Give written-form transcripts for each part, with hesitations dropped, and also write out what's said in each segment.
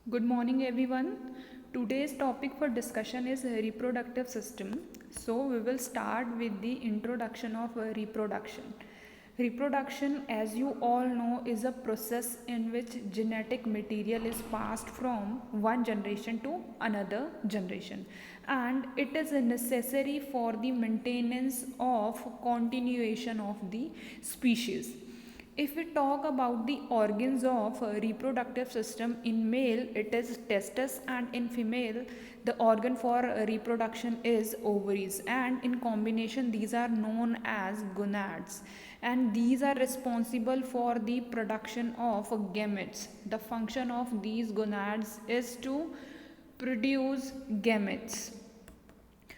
Good morning, everyone. Today's topic for discussion is reproductive system. So, we will start with the introduction of reproduction. Reproduction, as you all know, is a process in which genetic material is passed from one generation to another generation, and it is necessary for the maintenance of continuation of the species. If we talk about the organs of reproductive system, in male it is testis, and in female the organ for reproduction is ovaries, and in combination these are known as gonads, and these are responsible for the production of gametes. The function of these gonads is to produce gametes.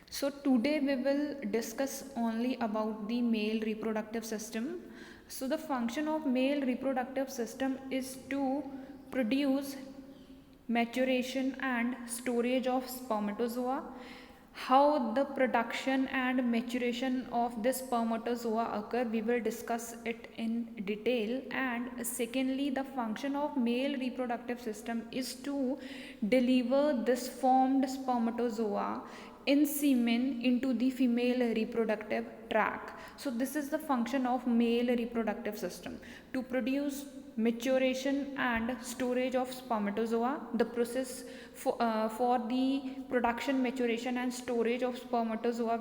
So today we will discuss only about the male reproductive system. So the function of male reproductive system is to produce, maturation and storage of spermatozoa. How the production and maturation of this spermatozoa occur, we will discuss it in detail. And secondly, the function of male reproductive system is to deliver this formed spermatozoa in semen into the female reproductive tract. So this is the function of male reproductive system, to produce, maturation and storage of spermatozoa. The process for the production, maturation and storage of spermatozoa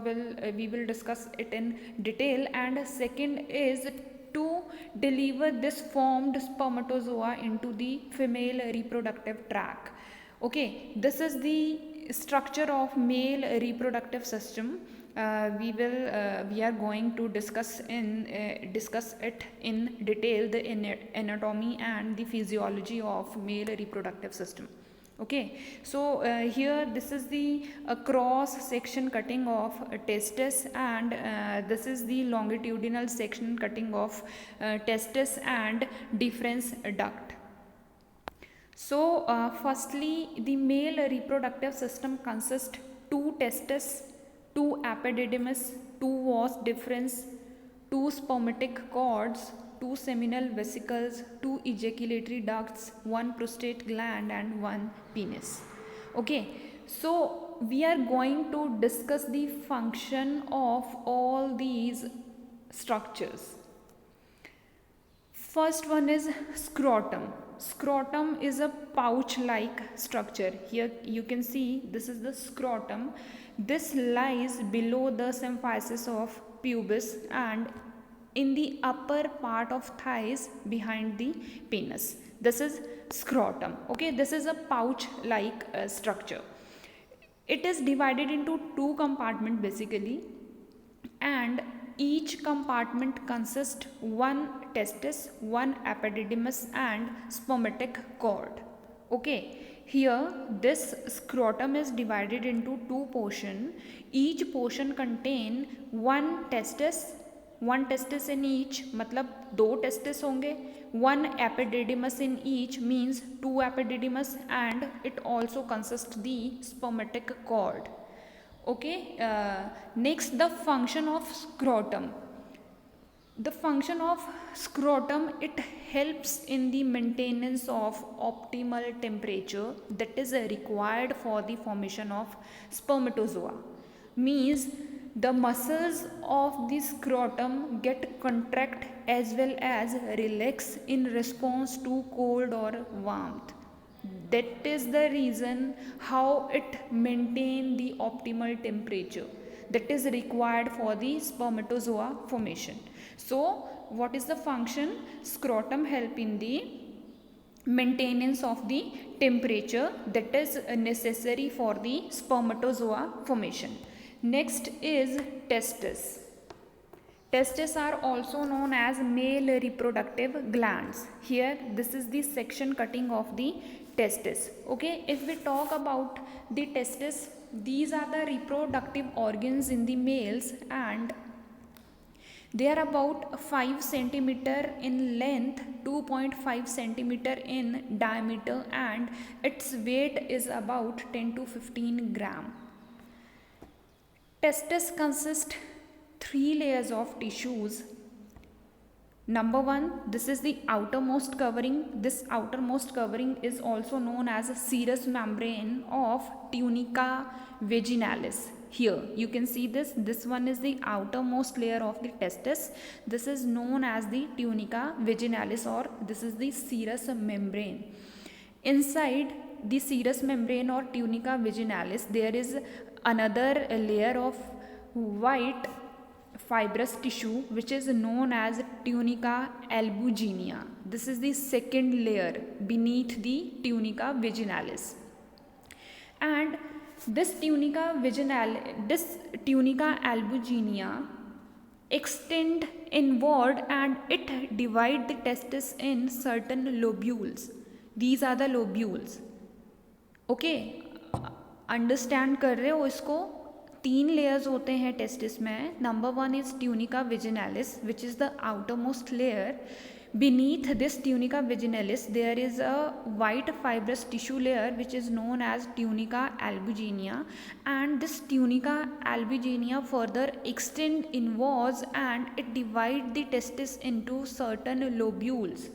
we will discuss it in detail. And second is to deliver this formed spermatozoa into the female reproductive tract. Okay, this is the structure of male reproductive system. We are going to discuss it in detail, the anatomy and the physiology of male reproductive system. Okay, so here this is the cross section cutting of testis, and this is the longitudinal section cutting of testis and deferens duct. So, firstly, the male reproductive system consists two testes, two epididymis, two vas deferens, two spermatic cords, two seminal vesicles, two ejaculatory ducts, one prostate gland, and one penis. Okay, so we are going to discuss the function of all these structures. First one is scrotum. Scrotum is a pouch-like structure. Here you can see this is the scrotum. This lies below the symphysis of pubis and in the upper part of thighs behind the penis. This is scrotum. Okay, this is a pouch-like structure. It is divided into two compartments basically, and each compartment consists one testis, one epididymis and spermatic cord. Okay, here this scrotum is divided into two portions. Each portion contain one testis in each, मतलब दो testis होंगे. One epididymis in each means two epididymis, and it also consists the spermatic cord. Okay, next, the function of scrotum. The function of scrotum, it helps in the maintenance of optimal temperature that is required for the formation of spermatozoa. Means the muscles of the scrotum get contract as well as relax in response to cold or warmth. That is the reason how it maintain the optimal temperature that is required for the spermatozoa formation. So what is the function? Scrotum help in the maintenance of the temperature that is necessary for the spermatozoa formation. Next is testis. Testes are also known as male reproductive glands. Here this is the section cutting of the testis. Okay, if we talk about the testis, these are the reproductive organs in the males, and they are about 5 centimeter in length, 2.5 centimeter in diameter, and its weight is about 10 to 15 gram. Testis consist 3 layers of tissues Number one, this is the outermost covering. This outermost covering is also known as a serous membrane of tunica vaginalis. Here you can see this one is the outermost layer of the testis. This is known as the tunica vaginalis, or this is the serous membrane. Inside the serous membrane or tunica vaginalis, there is another layer of white fibrous tissue which is known as tunica albuginea. This is the second layer beneath the tunica vaginalis. And this tunica albuginea extend inward and it divide the testis in certain lobules. These are the lobules. Okay, understand कर रहे हो इसको? 3 layers होते हैं testis में. Number one is tunica vaginalis which is the outermost layer. Beneath this tunica vaginalis there is a white fibrous tissue layer which is known as tunica albuginea, and this tunica albuginea further extend inwards and it divide the testis into certain lobules.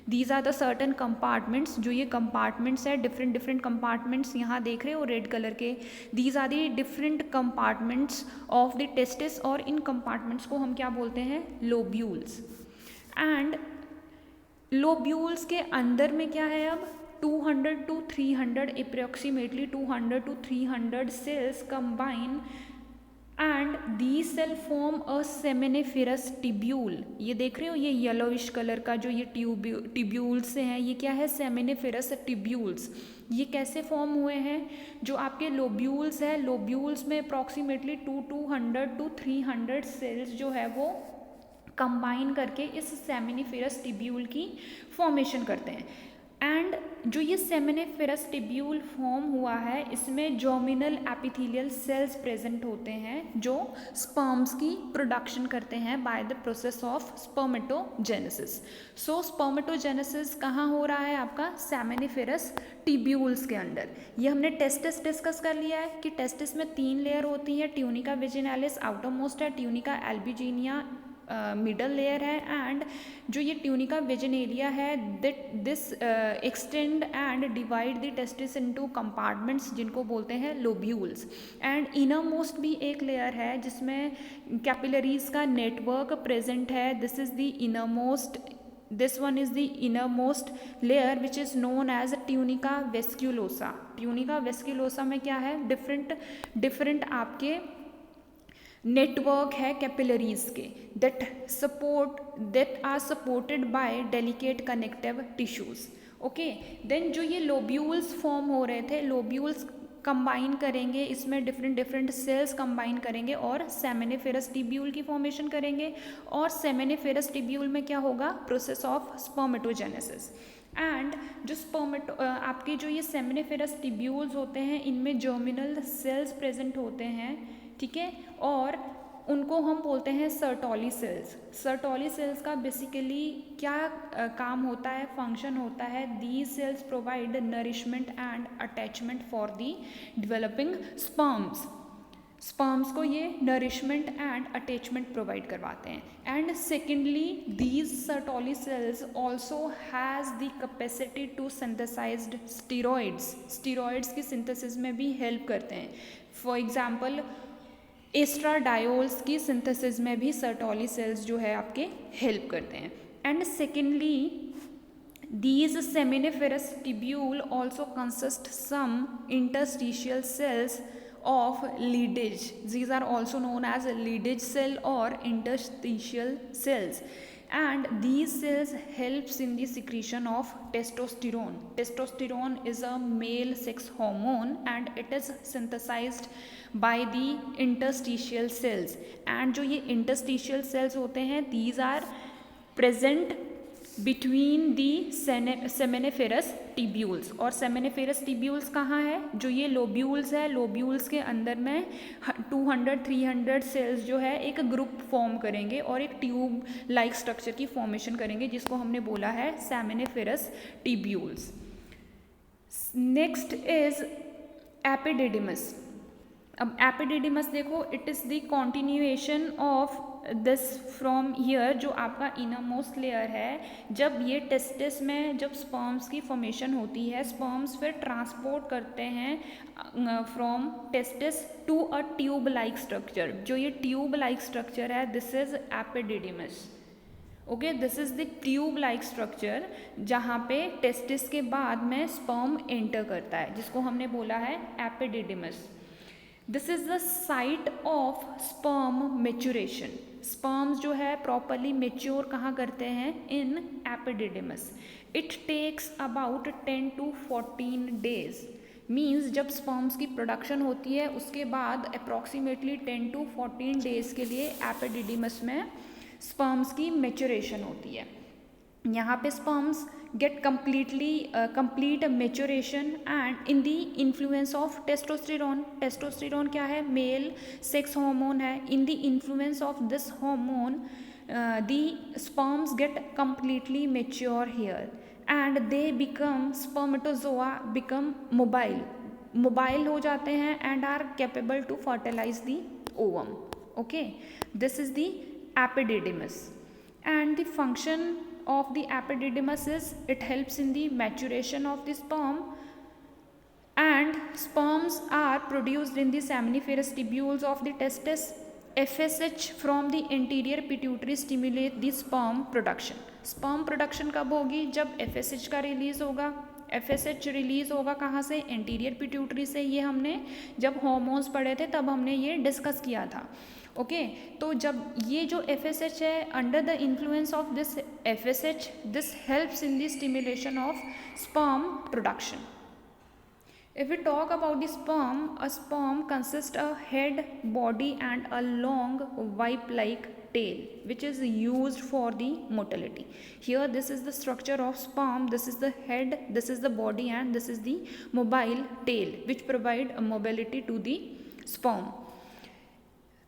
These are the certain compartments. जो ये compartments है, different compartments यहाँ देख रहे हो red colour के. These are the different compartments of the testis, और इन compartments को हम क्या बोलते हैं? Lobules. And लोब्यूल्स के अंदर में क्या है अब 200 to 300 approximately 200 to 300 cells combine and these cell form a seminiferous tubule. ये देख रहे हो ये येलोइश कलर का जो ये ट्यूब्यूल्स से हैं, ये क्या है? Seminiferous tubules. ये कैसे फॉर्म हुए हैं? जो आपके लोब्यूल्स है, लोब्यूल्स में अप्रॉक्सीमेटली 200 to 300 सेल्स जो है वो कंबाइन करके इस सेमिनिफेरस टिब्यूल की फॉर्मेशन करते हैं. एंड जो ये सेमिनिफेरस टिब्यूल फॉर्म हुआ है इसमें जर्मिनल एपिथेलियल सेल्स प्रेजेंट होते हैं जो स्पर्म्स की प्रोडक्शन करते हैं by the process of spermatogenesis. So spermatogenesis कहाँ हो रहा है? आपका सेमिनिफेरस टिब्यूल्स के अंदर. ये हमने टेस्टिस डिस्कस कर लिया है कि टेस्टिस में 3 लेयर होती है. ट्यूनिका विजिनालिस आउटर मोस्ट है, ट्यूनिका एल्बुजिनिया मिडल लेयर है, एंड जो ये ट्यूनिका वेजिनेलिया है this extend and divide the testis into compartments जिनको बोलते हैं लोब्यूल्स. एंड इनर मोस्ट भी एक लेयर है जिसमें कैपिलरीज का नेटवर्क प्रेजेंट है. This is the inner most. This one is the innermost layer which is known as tunica vesculosa. Tunica vesculosa में क्या है? different आपके नेटवर्क है कैपिलरीज के that are supported by delicate connective tissues. Okay, then जो ये lobules form हो रहे थे, लोब्यूल्स कंबाइन करेंगे, इसमें डिफरेंट सेल्स कंबाइन करेंगे और सेमिनिफेरस टिब्यूल की फॉर्मेशन करेंगे. और सेमिनिफेरस टिब्यूल में क्या होगा? Process of spermatogenesis. एंड जो आपके जो ये सेमिनिफेरस टिब्यूल्स होते हैं इनमें जर्मिनल सेल्स प्रेजेंट होते हैं, ठीक है, और उनको हम बोलते हैं सर्टोली सेल्स. सर्टोली सेल्स का बेसिकली क्या काम होता है, फंक्शन होता है? These cells provide nourishment and attachment for the developing sperms को ये नरिशमेंट एंड अटैचमेंट प्रोवाइड करवाते हैं. And secondly these Sertoli cells also has the capacity to synthesized steroids की सिंथेसिस में भी हेल्प करते हैं. फॉर एग्जाम्पल एस्ट्राडायोल्स की सिंथेसिस में भी सर्टोली सेल्स जो है आपके हेल्प करते हैं. And secondly these seminiferous tubule also consist some interstitial cells of leadage. These are also known as leadage cell or interstitial cells, and these cells helps in the secretion of testosterone. Testosterone is a male sex hormone and it is synthesized by the interstitial cells. And जो ये interstitial cells होते हैं these are present between the seminiferous tubules. और seminiferous tubules कहाँ है? जो ये lobules है, lobules के अंदर में 200-300 सेल्स जो है एक ग्रुप फॉर्म करेंगे और एक ट्यूब लाइक स्ट्रक्चर की फॉर्मेशन करेंगे जिसको हमने बोला है seminiferous tubules. Next is epididymis. अब एपिडिडिमस देखो, it is the continuation of this from here, जो आपका इनरमोस्ट लेयर है, जब ये टेस्टिस में जब स्पर्म्स की फॉर्मेशन होती है, स्पर्म्स फिर ट्रांसपोर्ट करते हैं from testis to a tube like structure. जो ये ट्यूब लाइक स्ट्रक्चर है, this is epididymis. Okay, this is the tube like structure जहाँ पे टेस्टिस के बाद में स्पर्म एंटर करता है, जिसको हमने बोला है epididymis. This is the site of sperm maturation. Sperms जो है प्रॉपरली मेच्योर कहाँ करते हैं? In epididymis. It takes about 10 to 14 days। Means जब स्पर्म्स की प्रोडक्शन होती है उसके बाद अप्रॉक्सीमेटली 10 to 14 days के लिए एपिडिडिमस में स्पर्म्स की मेचुरेशन होती है। यहाँ पे sperms get complete maturation and in the influence of testosterone. Testosterone क्या है? मेल सेक्स हार्मोन है। In the influence of this hormone the sperms get completely mature here and they become spermatozoa become mobile हो जाते हैं and are capable to fertilize the ovum. Okay, this is the epididymis, and the function of the epididymis is it helps in the maturation of the sperm, and sperms are produced in the seminiferous tubules of the testis. FSH from the anterior pituitary stimulate the sperm production. sperm production कब होगी? जब FSH का release होगा। FSH release होगा कहाँ से? Anterior pituitary से। ये हमने जब हॉर्मोन्स पढ़े थे तब हमने ये डिस्कस किया था। ओके, तो जब ये जो FSH है, under the influence of this FSH, this helps in the stimulation of sperm production. If we talk about the sperm, a sperm consists a head, body and a long whip-like tail which is used for the motility. Here this is the structure of sperm, this is the head, this is the body and this is the mobile tail which provide a mobility to the sperm.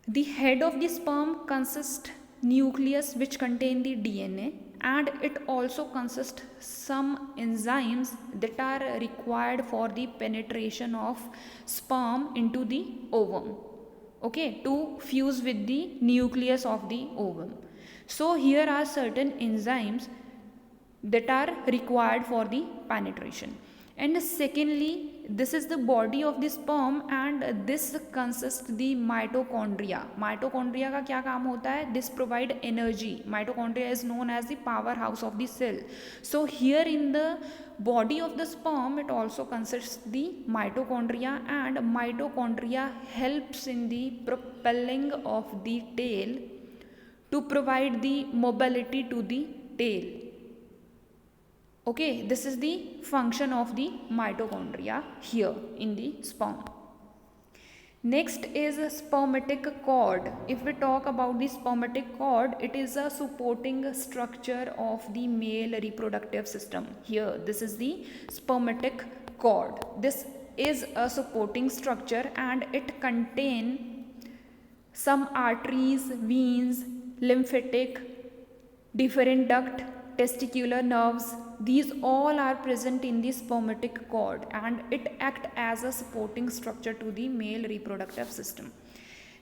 The head of the sperm consists nucleus which contain the DNA, and it also consists some enzymes that are required for the penetration of sperm into the ovum, okay, to fuse with the nucleus of the ovum. So here are certain enzymes that are required for the penetration. And secondly, this is the body of the sperm and this consists the mitochondria. Mitochondria का क्या काम होता है? This provide energy. Mitochondria is known as the powerhouse of the cell. So here in the body of the sperm, it also consists the mitochondria, and mitochondria helps in the propelling of the tail to provide the mobility to the tail. Okay, this is the function of the mitochondria here in the sperm. Next is a spermatic cord. If we talk about the spermatic cord, it is a supporting structure of the male reproductive system. Here, this is the spermatic cord. This is a supporting structure and it contains some arteries, veins, lymphatic, different duct, testicular nerves. These all are present in the spermatic cord and it act as a supporting structure to the male reproductive system.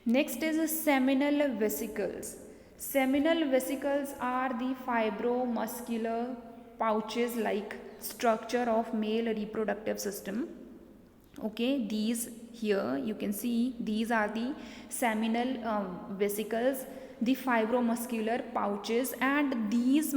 Next is seminal vesicles. Seminal vesicles are the fibromuscular pouches like structure of male reproductive system. Okay, these here you can see these are the seminal vesicles, the fibromuscular pouches, and these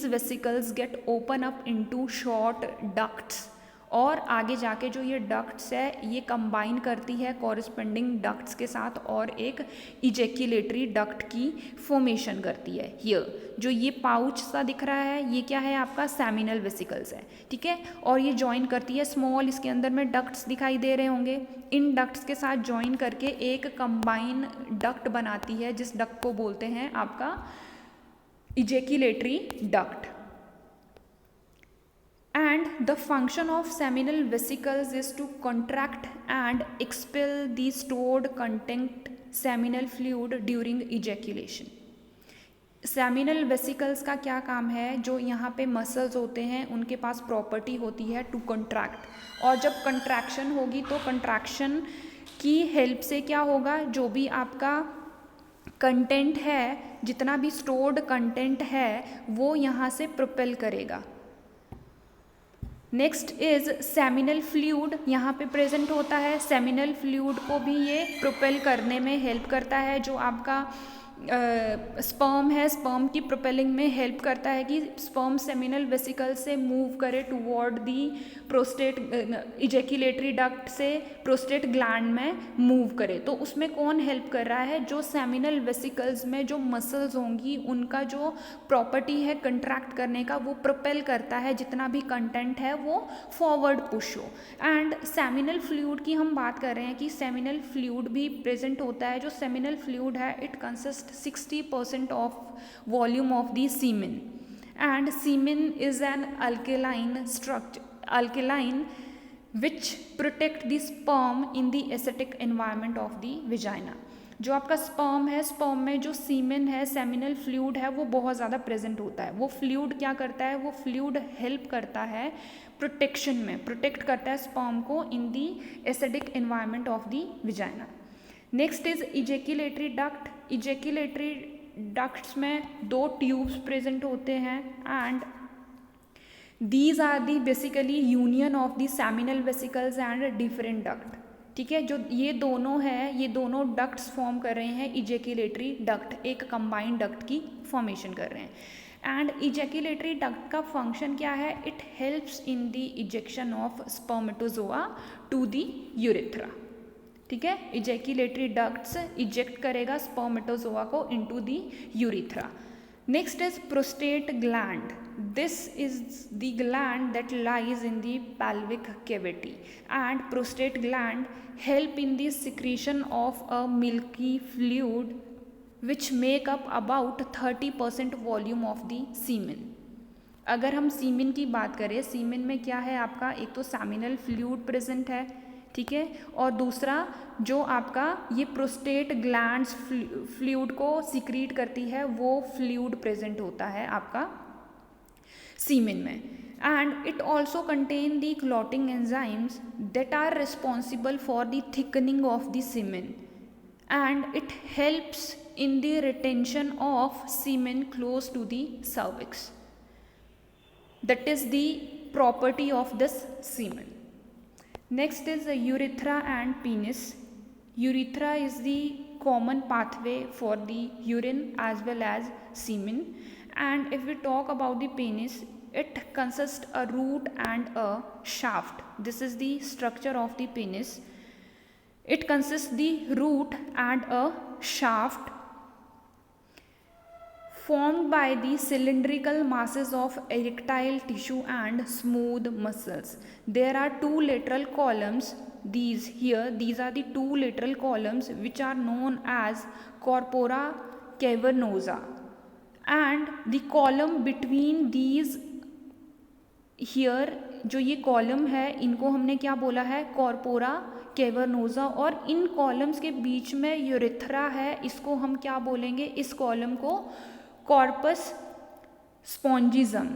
vesicles get open up into short ducts, और आगे जाके जो ये ducts है ये combine करती है corresponding ducts के साथ और एक इजेक्यूलेटरी डक्ट की फॉर्मेशन करती है। हियर जो ये पाउच सा दिख रहा है ये क्या है? आपका सेमिनल वेसिकल्स है, ठीक है, और ये ज्वाइन करती है स्मॉल, इसके अंदर में डक्ट्स दिखाई दे रहे होंगे, इन डक्ट्स के साथ ज्वाइन करके एक कंबाइन डक्ट बनाती है जिस डक्ट को बोलते हैं आपका ejaculatory duct. And the function of seminal vesicles is to contract and expel the stored content seminal fluid during ejaculation. Seminal vesicles का क्या काम है? जो यहाँ पे मसल्स होते हैं उनके पास प्रॉपर्टी होती है टू कंट्रैक्ट, और जब कंट्रैक्शन होगी तो कंट्रैक्शन की हेल्प से क्या होगा? जो भी आपका कंटेंट है, जितना भी स्टोर्ड कंटेंट है वो यहाँ से प्रोपेल करेगा। नेक्स्ट इज सेमिनल फ्लूइड, यहाँ पे प्रेजेंट होता है। सेमिनल फ्लूइड को भी ये प्रोपेल करने में हेल्प करता है। जो आपका स्पर्म है, स्पर्म की प्रोपेलिंग में हेल्प करता है कि स्पर्म सेमिनल वेसिकल से मूव करे toward the prostate, ejaculatory duct से प्रोस्टेट ग्लैंड में मूव करे। तो उसमें कौन हेल्प कर रहा है? जो सेमिनल वेसिकल्स में जो मसल्स होंगी उनका जो प्रॉपर्टी है कंट्रैक्ट करने का, वो प्रोपेल करता है जितना भी कंटेंट है वो फॉरवर्ड पुश हो। एंड सेमिनल फ्लूइड की हम बात कर रहे हैं कि सेमिनल फ्लूइड भी प्रेजेंट होता है। जो सेमिनल फ्लूइड है it consist 60% of volume of the semen, and semen is an alkaline which protect the sperm in the acidic environment of the vagina। जो आपका स्पर्म है, स्पर्म में जो सीमेन है, सेमिनल फ्लूइड है, वो बहुत ज़्यादा प्रेजेंट होता है। वो फ्लूइड क्या करता है? वो फ्लूइड हेल्प करता है प्रोटेक्शन में, प्रोटेक्ट करता है स्पर्म को in the acidic environment of the vagina. Next is ejaculatory duct. Ejaculatory ducts में 2 ट्यूब्स प्रेजेंट होते हैं and these are the basically union of the seminal vesicles and different duct. ठीक है, जो ये दोनों है, ये दोनों डक्ट्स फॉर्म कर रहे हैं इजैक्यूलेटरी डक्ट, एक कंबाइंड डक्ट की फॉर्मेशन कर रहे हैं। एंड इजैक्यूलेटरी डक्ट का फंक्शन क्या है? It helps in the ejection of spermatozoa to the urethra. ठीक है, इजैक्यूलेटरी डक्ट्स इजेक्ट करेगा स्पर्मेटोजोआ को into the urethra. Next is prostate gland. This is the gland that lies in the pelvic cavity, and prostate gland help in the secretion of a milky fluid which make up about 30% volume of the semen। अगर हम सीमेन की बात करें, सीमेन में क्या है आपका? एक तो सेमिनल फ्लूइड प्रेजेंट है, ठीक है, और दूसरा जो आपका ये प्रोस्टेट ग्लैंड्स फ्लूइड को सिक्रीट करती है, वो फ्लूइड प्रेजेंट होता है आपका सीमेन में। And it also contain the clotting enzymes that are responsible for the thickening of the semen, and it helps in the retention of semen close to the cervix. That is the property of this semen. Next is the urethra and penis. Urethra is the common pathway for the urine as well as semen. And if we talk about the penis, it consists a root and a shaft. This is the structure of the penis. It consists the root and a shaft formed by the cylindrical masses of erectile tissue and smooth muscles. There are 2 lateral columns. These are the 2 lateral columns which are known as corpora cavernosa, and the column between these here, जो ये column है इनको हमने क्या बोला है? Corpora कैवर्नोजा। और इन columns के बीच में यूरेथ्रा है, इसको हम क्या बोलेंगे? इस कॉलम को कॉर्पस स्पॉन्जिज्म।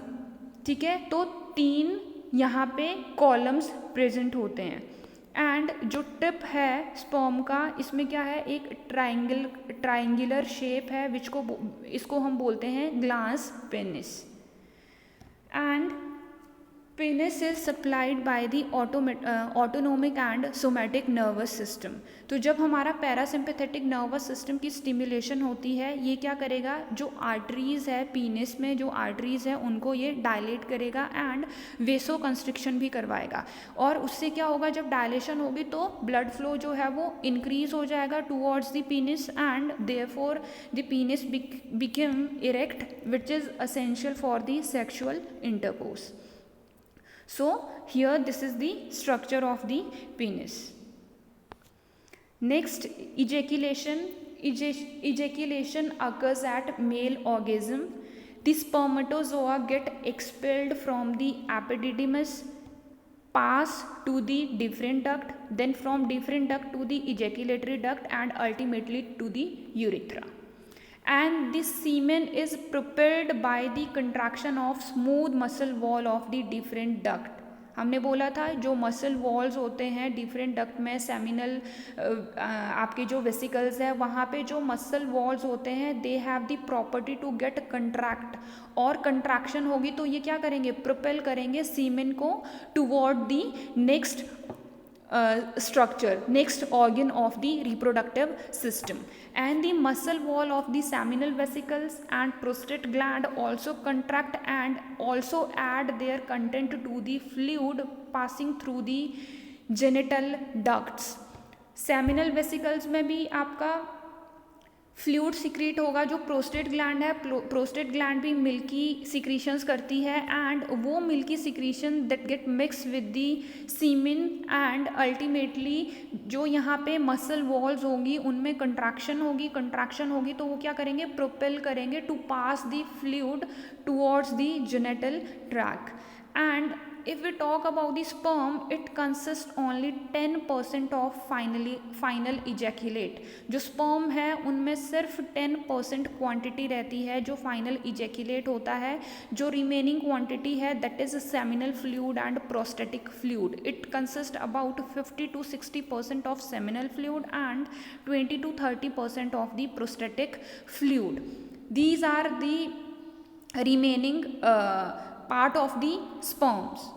ठीक है, तो 3 यहाँ पे कॉलम्स प्रेजेंट होते हैं। एंड जो टिप है स्पर्म का, इसमें क्या है? एक ट्रायंगुलर शेप है इसको हम बोलते हैं glass penis. And penis is supplied by the autonomic and somatic nervous system. तो जब हमारा पैरासिम्पैथेटिक नर्वस सिस्टम की स्टिमुलेशन होती है, ये क्या करेगा? जो आर्टरीज है पीनिस में, जो आर्टरीज है उनको ये डायलेट करेगा एंड वेसो कंस्ट्रिक्शन भी करवाएगा। और उससे क्या होगा? जब डायलेशन होगी तो ब्लड फ्लो जो है वो इंक्रीज हो जाएगा towards the penis, and therefore the penis become erect which is essential for the sexual intercourse. So here this is the structure of the penis. Next, ejaculation. Ejaculation occurs at male orgasm. The spermatozoa get expelled from the epididymis, pass to the different duct, then from different duct to the ejaculatory duct, and ultimately to the urethra. And this semen is propelled by the contraction of smooth muscle wall of the different duct. हमने बोला था जो muscle walls होते हैं different duct में, seminal आपके जो vesicles है वहाँ पे जो मसल वॉल्स होते हैं they have the property to get contract, और कंट्रैक्शन होगी तो ये क्या करेंगे, प्रोपेल करेंगे सीमेन को toward the next structure, next organ of the reproductive system. And the muscle wall of the seminal vesicles and prostate gland also contract and also add their content to the fluid passing through the genital ducts. seminal vesicles में भी आपका fluid secrete होगा, जो prostate gland है, prostate gland भी milky secretions करती है and वो milky secretion that get mix with the semen and ultimately जो यहाँ पे मसल वॉल्स होंगी उनमें कंट्रैक्शन होगी तो वो क्या करेंगे, प्रोपेल करेंगे to pass the fluid towards the genital tract. And if we talk about the sperm, it consists only 10% of final ejaculate. जो sperm है उनमें सिर्फ 10% क्वांटिटी रहती है जो फाइनल इजैकुलेट होता है. जो रिमेनिंग क्वांटिटी है that is seminal fluid and prostatic fluid. It consist about 50 to 60% of seminal fluid and 20 to 30% of the prostatic fluid. These are the remaining part of the sperms.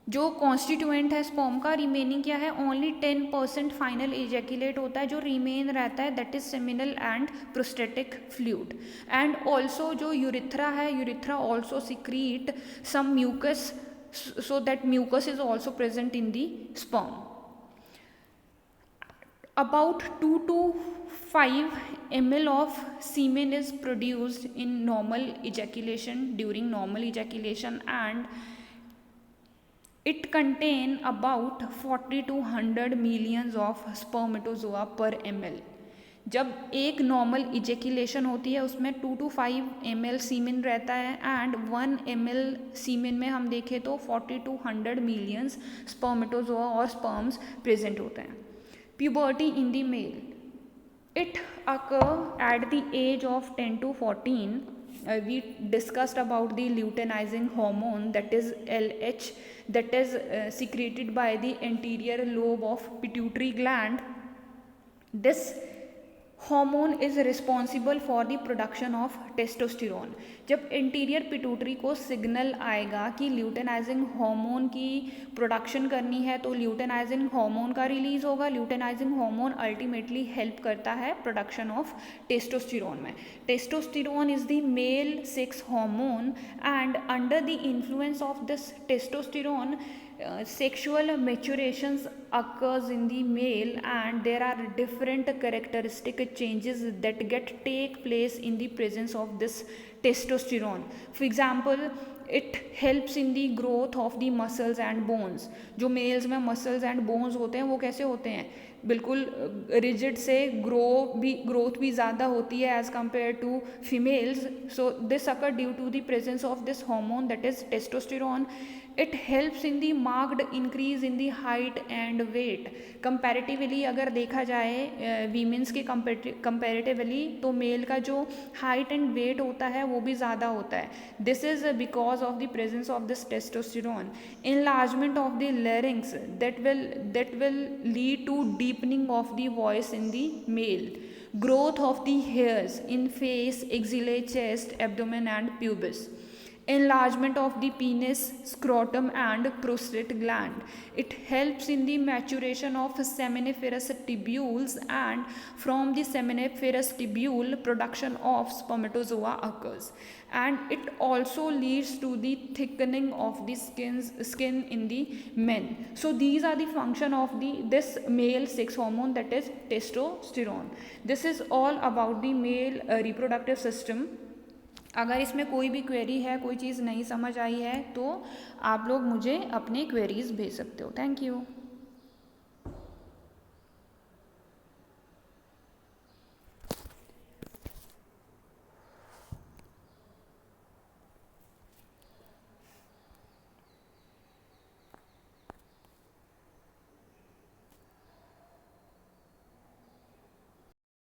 जो constituent है sperm का, remaining क्या है, only 10% final ejaculate होता है, जो remain रहता है that is seminal and prostatic fluid. And also जो यूरिथ्रा है, urethra also secrete some mucus, so that mucus is also present in the sperm. About 2 to 5 ml of semen is produced in normal ejaculation, during normal ejaculation, and it contain about 40 to 100 millions of spermatozoa per ml. जब एक normal इजेक्यूलेशन होती है उसमें 2 to 5 ml सीमेन रहता है and 1 ml सीमेन में हम देखें तो 40 to 100 मिलियंस स्पर्मेटोजोआ और स्पर्म्स प्रेजेंट होते हैं. Puberty in the male, it occur at the age of 10 to 14. We discussed about the luteinizing hormone, that is LH, that is secreted by the anterior lobe of pituitary gland. This hormone is responsible for the production of testosterone. जब anterior pituitary को signal आएगा कि luteinising hormone की production करनी है तो luteinising hormone का release होगा. ल्यूटेनाइजिंग हार्मोन अल्टीमेटली हेल्प करता है प्रोडक्शन ऑफ टेस्टोस्टेरोन में. Testosterone is the mail sex hormone and under the influence of this testosterone sexual maturations occurs in the male and there are different characteristic changes that take place in the presence of this testosterone. For example, it helps in the growth of the muscles and bones. जो males में muscles and bones होते हैं वो कैसे होते हैं, बिल्कुल rigid से ग्रोथ भी ज़्यादा होती है as compare to females. So this occur due to the presence of this hormone that is testosterone. It helps in the marked increase in the height and weight. Comparatively अगर देखा जाए women's के comparatively तो mail का जो height and wait होता है वो भी ज़्यादा होता है. This is because of the presence of this testosterone. enlargement of the larynx that will lead to deepening of the voice in the male. Growth of the hairs in face, axilla, chest, abdomen and pubis. Enlargement of the penis, scrotum and prostate gland. It helps in the maturation of seminiferous tubules and from the seminiferous tubule production of spermatozoa occurs. And it also leads to the thickening of the skin in the men. So these are the function of this male sex hormone that is testosterone. This is all about the male reproductive system. अगर इसमें कोई भी query है, कोई चीज़ नहीं समझ आई है तो आप लोग मुझे अपने क्वेरीज भेज सकते हो. Thank you.